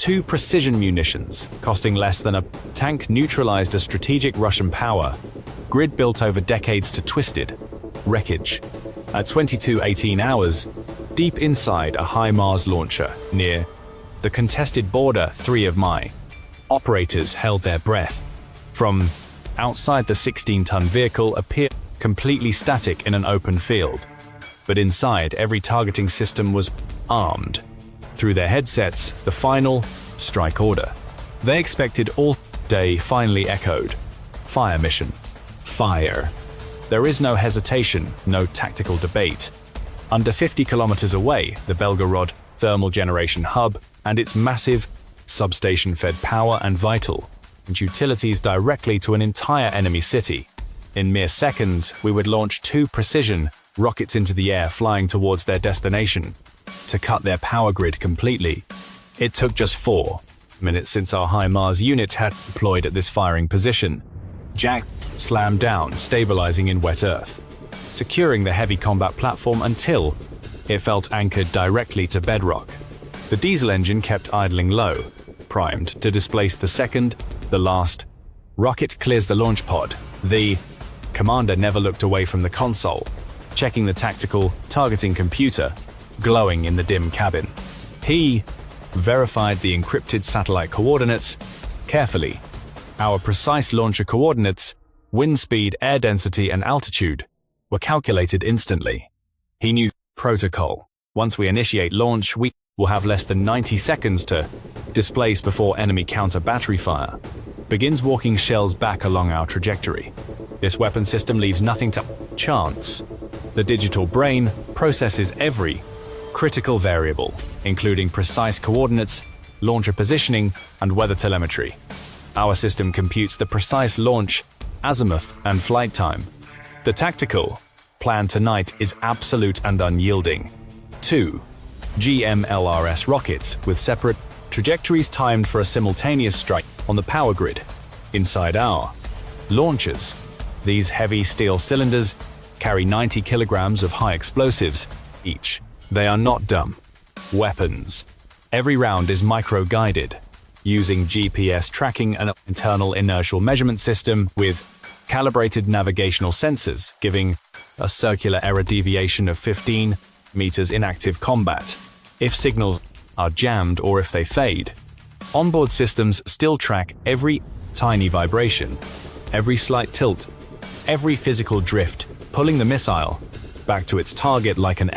two precision munitions, costing less than a tank, neutralized a strategic Russian power grid built over decades to twisted wreckage. At 22:18 hours, deep inside a HIMARS launcher near the contested border, three of my operators held their breath. From outside, the 16-ton vehicle appeared completely static in an open field, but inside, every targeting system was armed. Through their headsets, the final strike order they expected all day finally echoed. Fire mission. Fire. There is no hesitation, no tactical debate. Under 50 kilometers away, the Belgorod thermal generation hub and its massive substation fed power and vital and utilities directly to an entire enemy city. In mere seconds, we would launch two precision rockets into the air, flying towards their destination to cut their power grid completely. It took just 4 minutes since our HIMARS unit had deployed at this firing position. Jack slammed down, stabilizing in wet earth, securing the heavy combat platform until it felt anchored directly to bedrock. The diesel engine kept idling low, primed to displace the second, the last rocket clears the launch pod. The commander never looked away from the console, checking the tactical targeting computer glowing in the dim cabin. He verified the encrypted satellite coordinates carefully. Our precise launcher coordinates, wind speed, air density, and altitude were calculated instantly. He knew protocol. Once we initiate launch, we will have less than 90 seconds to displace before enemy counter battery fire begins walking shells back along our trajectory. This weapon system leaves nothing to chance. The digital brain processes every critical variable, including precise coordinates, launcher positioning, and weather telemetry. Our system computes the precise launch, azimuth, and flight time. The tactical plan tonight is absolute and unyielding. 2 GMLRS rockets with separate trajectories timed for a simultaneous strike on the power grid. Inside our launchers, these heavy steel cylinders carry 90 kilograms of high explosives each. They are not dumb weapons. Every round is micro-guided, using GPS tracking and an internal inertial measurement system with calibrated navigational sensors, giving a circular error deviation of 15 meters in active combat. If signals are jammed or if they fade, onboard systems still track every tiny vibration, every slight tilt, every physical drift, pulling the missile back to its target like an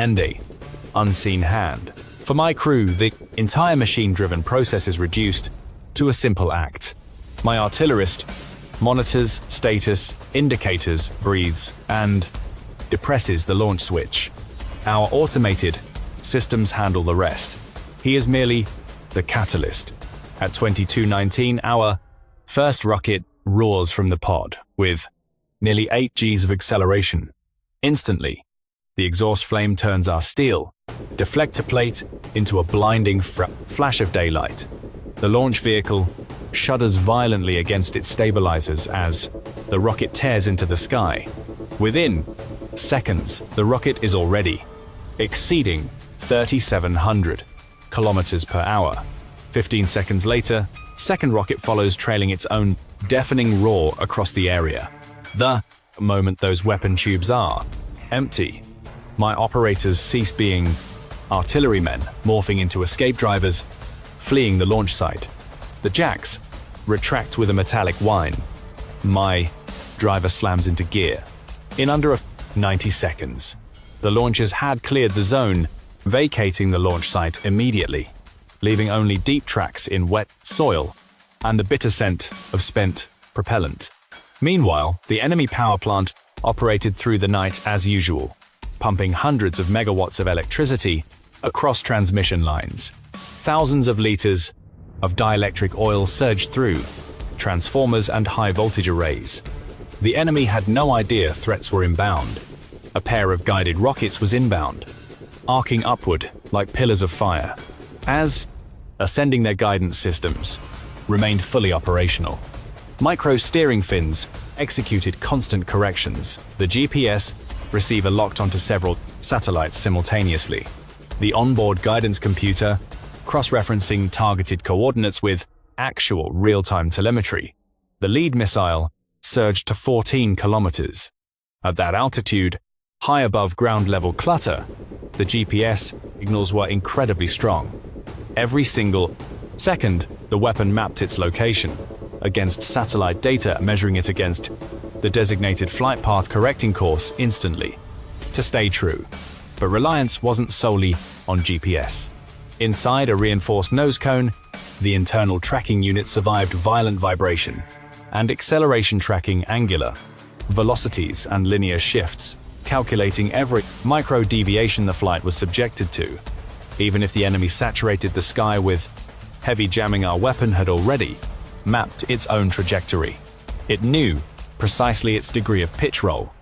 unseen hand. For my crew, the entire machine-driven process is reduced to a simple act. My artillerist monitors status indicators, breathes, and depresses the launch switch. Our automated systems handle the rest. He is merely the catalyst. At 22:19, our first rocket roars from the pod with nearly 8 Gs of acceleration. Instantly, the exhaust flame turns our steel deflector plate into a blinding flash of daylight. The launch vehicle shudders violently against its stabilizers as the rocket tears into the sky. Within seconds, the rocket is already exceeding 3,700 kilometers per hour. 15 seconds later, second rocket follows, trailing its own deafening roar across the area. The moment those weapon tubes are empty, my operators cease being artillerymen, morphing into escape drivers, fleeing the launch site. The jacks retract with a metallic whine. My driver slams into gear. In under 90 seconds, the launchers had cleared the zone, vacating the launch site immediately, leaving only deep tracks in wet soil and the bitter scent of spent propellant. Meanwhile, the enemy power plant operated through the night as usual, pumping hundreds of megawatts of electricity across transmission lines. Thousands of liters of dielectric oil surged through transformers and high-voltage arrays. The enemy had no idea threats were inbound. A pair of guided rockets was inbound, arcing upward like pillars of fire, as ascending their guidance systems remained fully operational. Micro-steering fins executed constant corrections. The GPS receiver locked onto several satellites simultaneously. The onboard guidance computer cross-referencing targeted coordinates with actual real-time telemetry. The lead missile surged to 14 kilometers. At that altitude, high above ground-level clutter, the GPS signals were incredibly strong. Every single second, the weapon mapped its location against satellite data, measuring it against the designated flight path, correcting course instantly to stay true. But reliance wasn't solely on GPS. Inside a reinforced nose cone, the internal tracking unit survived violent vibration and acceleration, tracking angular velocities and linear shifts, calculating every micro deviation the flight was subjected to. Even if the enemy saturated the sky with heavy jamming, our weapon had already mapped its own trajectory. It knew precisely its degree of pitch roll,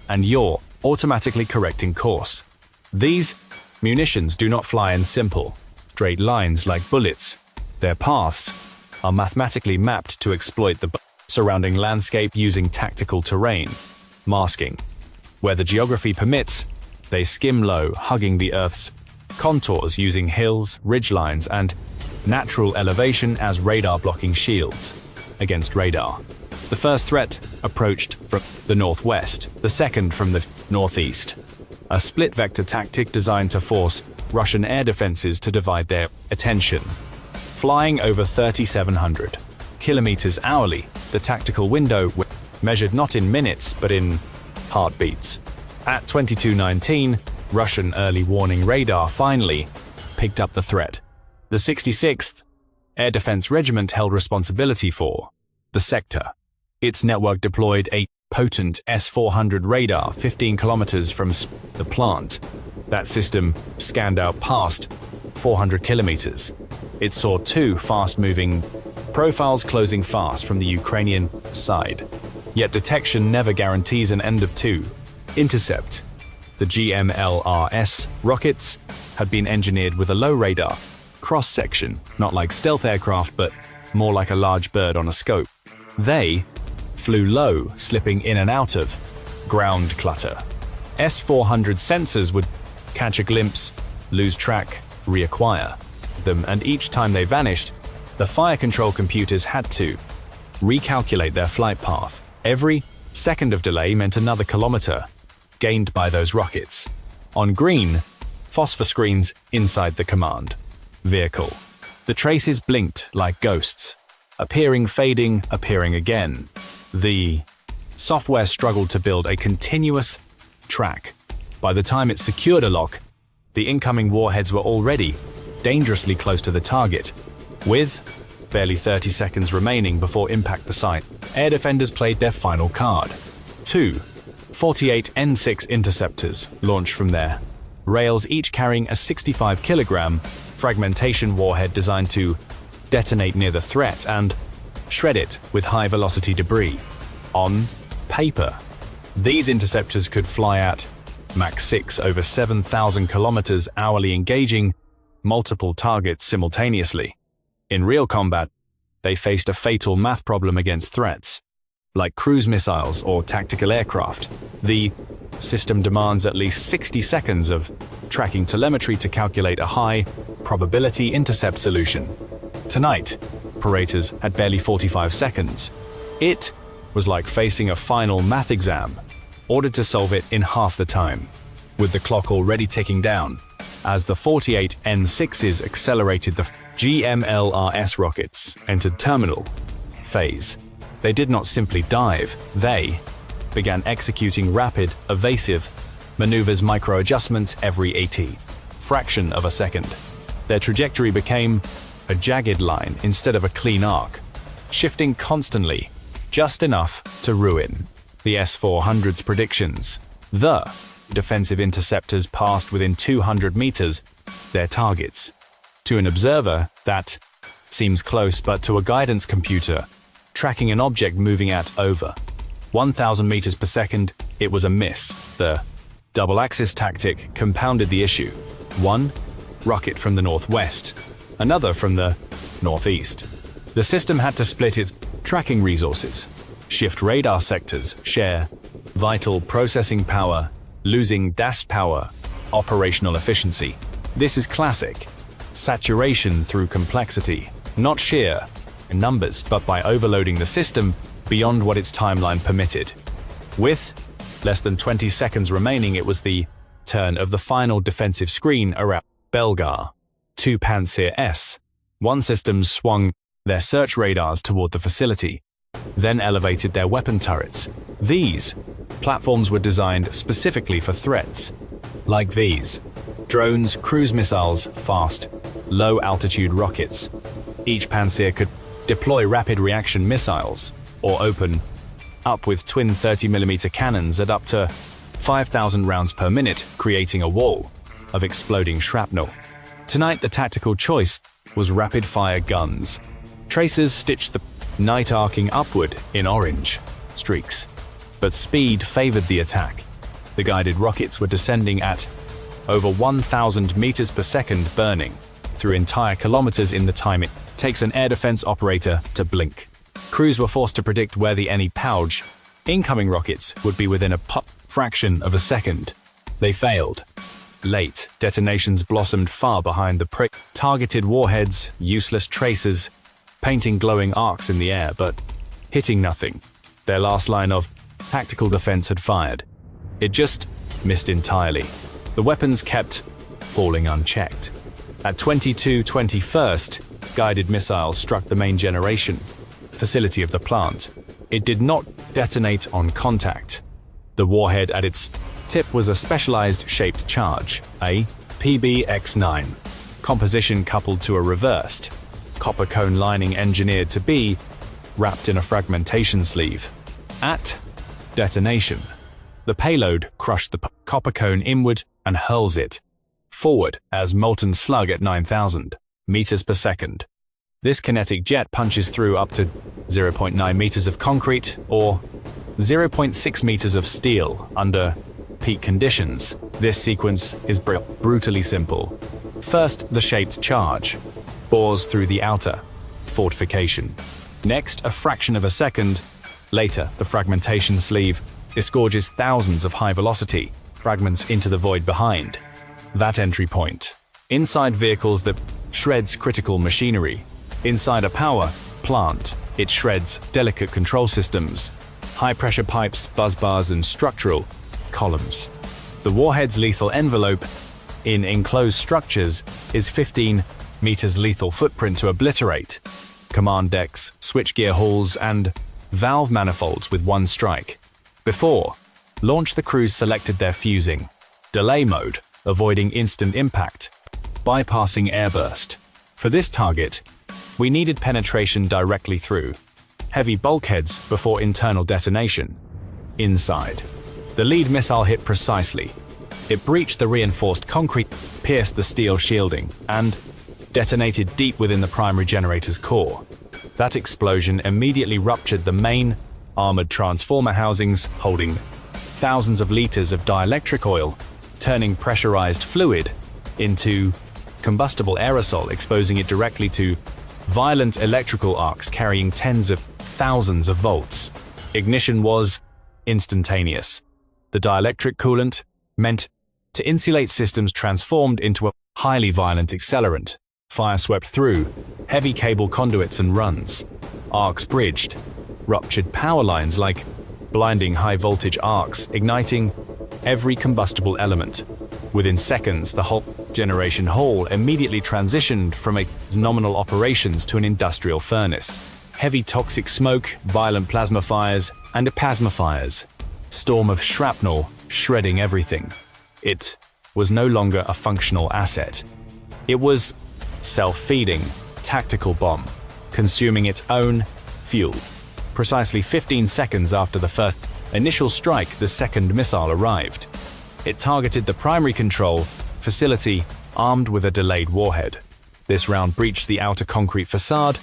and you're automatically correcting course. These munitions do not fly in simple, straight lines like bullets. Their paths are mathematically mapped to exploit the surrounding landscape using tactical terrain masking. Where the geography permits, they skim low, hugging the Earth's contours using hills, ridgelines, and natural elevation as radar-blocking shields against radar. The first threat approached from the northwest, the second from the northeast. A split-vector tactic designed to force Russian air defenses to divide their attention. Flying over 3,700 kilometers hourly, the tactical window measured not in minutes but in heartbeats. At 22:19, Russian early warning radar finally picked up the threat. The 66th Air Defense Regiment held responsibility for the sector. Its network deployed a potent S-400 radar 15 kilometers from the plant. That system scanned out past 400 kilometers. It saw two fast-moving profiles closing fast from the Ukrainian side. Yet detection never guarantees an end of two. Intercept. The GMLRS rockets had been engineered with a low radar cross-section, not like stealth aircraft, but more like a large bird on a scope. They flew low, slipping in and out of ground clutter. S-400 sensors would catch a glimpse, lose track, reacquire them, and each time they vanished, the fire control computers had to recalculate their flight path. Every second of delay meant another kilometer gained by those rockets. On green, phosphor screens inside the command vehicle. The traces blinked like ghosts, appearing, fading, appearing again. The software struggled to build a continuous track. By the time it secured a lock, the incoming warheads were already dangerously close to the target. With barely 30 seconds remaining before impact the site, air defenders played their final card. Two 48 N6 interceptors launched from their rails, each carrying a 65-kilogram fragmentation warhead designed to detonate near the threat and shred it with high-velocity debris. On paper, these interceptors could fly at Mach 6 over 7,000 kilometers hourly, engaging multiple targets simultaneously. In real combat, they faced a fatal math problem against threats like cruise missiles or tactical aircraft. The system demands at least 60 seconds of tracking telemetry to calculate a high-probability intercept solution. Tonight, operators had barely 45 seconds. It was like facing a final math exam, ordered to solve it in half the time, with the clock already ticking down. As the 48 N6s accelerated, the GMLRS rockets entered terminal phase. They did not simply dive, they began executing rapid, evasive maneuvers, micro-adjustments every 80 fraction of a second. Their trajectory became a jagged line instead of a clean arc, shifting constantly, just enough to ruin the S-400's predictions. The defensive interceptors passed within 200 meters their targets. To an observer, that seems close, but to a guidance computer tracking an object moving at over 1,000 meters per second, it was a miss. The double-axis tactic compounded the issue. One rocket from the northwest, another from the northeast. The system had to split its tracking resources, shift radar sectors, share vital processing power, losing DAS power, operational efficiency. This is classic saturation through complexity, not sheer in numbers, but by overloading the system beyond what its timeline permitted. With less than 20 seconds remaining, it was the turn of the final defensive screen around Belgorod. 2 Panzer S-1 systems swung their search radars toward the facility, then elevated their weapon turrets. These platforms were designed specifically for threats like these: drones, cruise missiles, fast, low-altitude rockets. Each Panzer could deploy rapid reaction missiles or open up with twin 30mm cannons at up to 5,000 rounds per minute, creating a wall of exploding shrapnel. Tonight, the tactical choice was rapid-fire guns. Tracers stitched the night arcing upward in orange streaks, but speed favored the attack. The guided rockets were descending at over 1,000 meters per second, burning through entire kilometers in the time it takes an air defense operator to blink. Crews were forced to predict where the enemy pouch incoming rockets would be within a fraction of a second. They failed. Late detonations blossomed far behind the targeted warheads, useless tracers, painting glowing arcs in the air, but hitting nothing. Their last line of tactical defense had fired. It just missed entirely. The weapons kept falling unchecked. At 22:21, guided missiles struck the main generation facility of the plant. It did not detonate on contact. The warhead at its tip was a specialized shaped charge, a PBX-9 composition coupled to a reversed copper cone lining engineered to be wrapped in a fragmentation sleeve. At detonation, the payload crushed the copper cone inward and hurls it forward as molten slug at 9,000 meters per second. This kinetic jet punches through up to 0.9 meters of concrete or 0.6 meters of steel under peak conditions. This sequence is brutally simple. First, the shaped charge bores through the outer fortification. Next, a fraction of a second later, the fragmentation sleeve disgorges thousands of high-velocity fragments into the void behind that entry point. Inside vehicles that shreds critical machinery. Inside a power plant, it shreds delicate control systems, high-pressure pipes, busbars, and structural columns. The warhead's lethal envelope in enclosed structures is 15 meters lethal footprint to obliterate command decks, switchgear halls, and valve manifolds with one strike. Before launch, the crews selected their fusing delay mode, avoiding instant impact, bypassing airburst. For this target, we needed penetration directly through heavy bulkheads before internal detonation. Inside, the lead missile hit precisely. It breached the reinforced concrete, pierced the steel shielding, and detonated deep within the primary generator's core. That explosion immediately ruptured the main armored transformer housings holding thousands of liters of dielectric oil, turning pressurized fluid into combustible aerosol, exposing it directly to violent electrical arcs carrying tens of thousands of volts. Ignition was instantaneous. The dielectric coolant, meant to insulate systems, transformed into a highly violent accelerant. Fire swept through heavy cable conduits and runs. Arcs bridged ruptured power lines like blinding high-voltage arcs, igniting every combustible element. Within seconds, the whole generation hall immediately transitioned from a nominal operations to an industrial furnace. Heavy toxic smoke, violent plasma fires, and epasma fires. Storm of shrapnel shredding everything. It was no longer a functional asset. It was self-feeding, tactical bomb, consuming its own fuel. Precisely 15 seconds after the first initial strike, the second missile arrived. It targeted the primary control facility, armed with a delayed warhead. This round breached the outer concrete facade,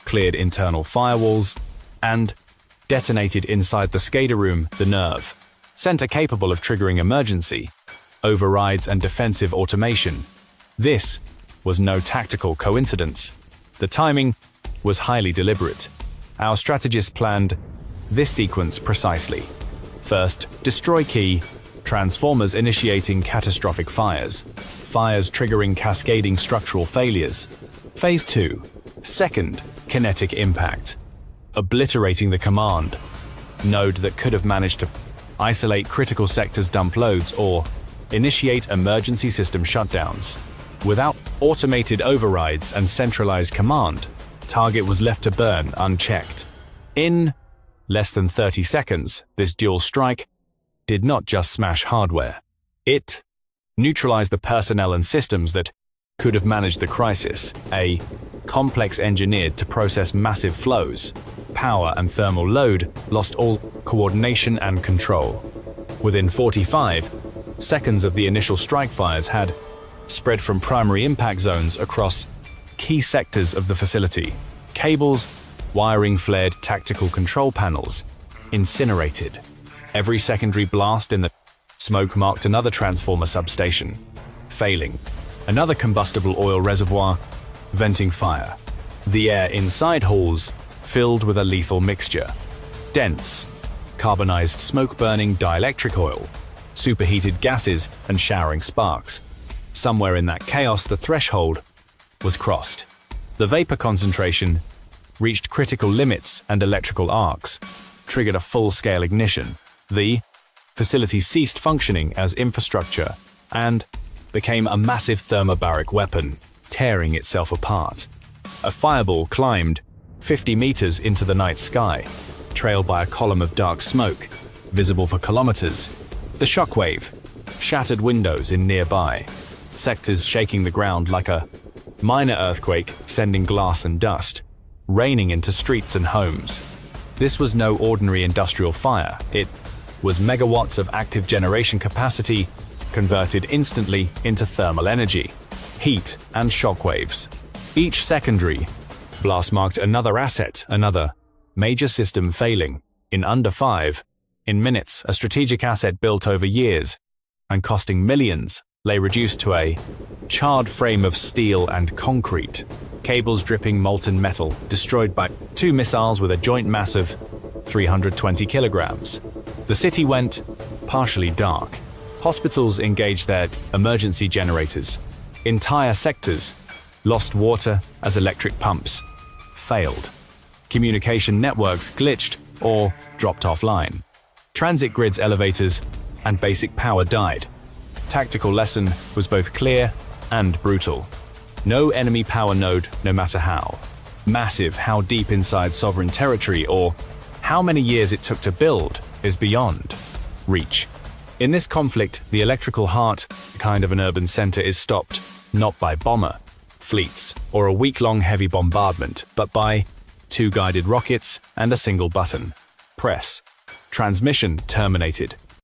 cleared internal firewalls, and detonated inside the SCADA room, the nerve center capable of triggering emergency overrides and defensive automation. This was no tactical coincidence. The timing was highly deliberate. Our strategists planned this sequence precisely. First, destroy key transformers initiating catastrophic fires, fires triggering cascading structural failures. Phase 2. Second, kinetic impact, obliterating the command node that could have managed to isolate critical sectors, dump loads, or initiate emergency system shutdowns. Without automated overrides and centralized command, target was left to burn unchecked. In less than 30 seconds, this dual strike did not just smash hardware. It neutralized the personnel and systems that could have managed the crisis, a complex engineered to process massive flows. Power and thermal load lost all coordination and control. Within 45 seconds of the initial strike, fires had spread from primary impact zones across key sectors of the facility. Cables, wiring flared, tactical control panels incinerated. Every secondary blast in the smoke marked another transformer substation failing, another combustible oil reservoir venting fire. The air inside halls filled with a lethal mixture: dense, carbonized smoke burning dielectric oil, superheated gases, and showering sparks. Somewhere in that chaos, the threshold was crossed. The vapor concentration reached critical limits, and electrical arcs triggered a full-scale ignition. The facility ceased functioning as infrastructure and became a massive thermobaric weapon, tearing itself apart. A fireball climbed 50 meters into the night sky, trailed by a column of dark smoke, visible for kilometers. The shockwave shattered windows in nearby sectors, shaking the ground like a minor earthquake, sending glass and dust raining into streets and homes. This was no ordinary industrial fire. It was megawatts of active generation capacity converted instantly into thermal energy, heat, and shockwaves. Each secondary blast marked another asset, another major system failing. In under 5 minutes, a strategic asset built over years and costing millions lay reduced to a charred frame of steel and concrete, cables dripping molten metal, destroyed by 2 missiles with a joint mass of 320 kilograms. The city went partially dark. Hospitals engaged their emergency generators. Entire sectors lost water as electric pumps failed. Communication networks glitched or dropped offline. Transit grids, elevators, and basic power died. Tactical lesson was both clear and brutal. No enemy power node, no matter how massive, how deep inside sovereign territory, or how many years it took to build, is beyond reach. In this conflict, the electrical heart, kind of an urban center, is stopped not by bomber fleets or a week-long heavy bombardment, but by 2 guided rockets and a single button. Press. Transmission terminated.